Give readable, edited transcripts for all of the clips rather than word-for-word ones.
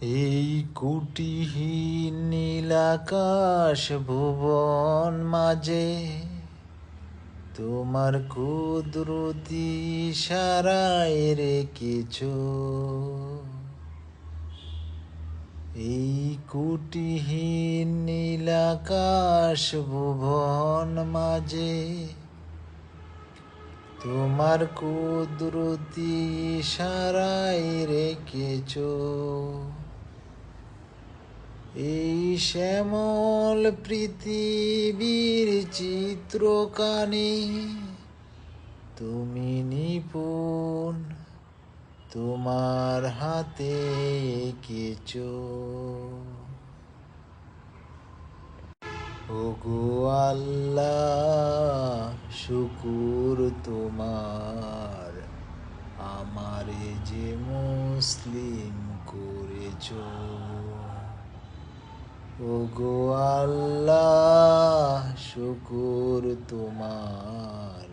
এই কুটিহীন নীলাকাশ ভুবন মাঝে তোমার কুদরতি ইশারায় রেখেছ। এই কুটিহীন নীলাকাশ ভুবন মাঝে তোমার কুদরতি ইশারায় রেখেছ। এই শ্যামল পৃথিবীর চিত্রকানে তুমি নিপুণ তোমার হাতে এঁকেছ। ওগো আল্লাহ, শুকুর তোমার, আমারে যে মুসলিম করেছ। ওগো আল্লাহ, শুকুর তোমার,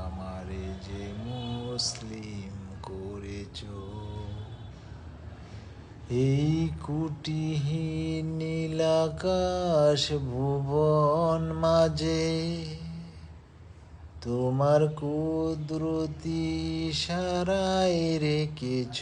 আমারে যে মুসলিম করেছ। এই কুটিহীন নীলাকাশ ভুবন মাঝে তোমার কুদরতি ইশারায় রেখেছ।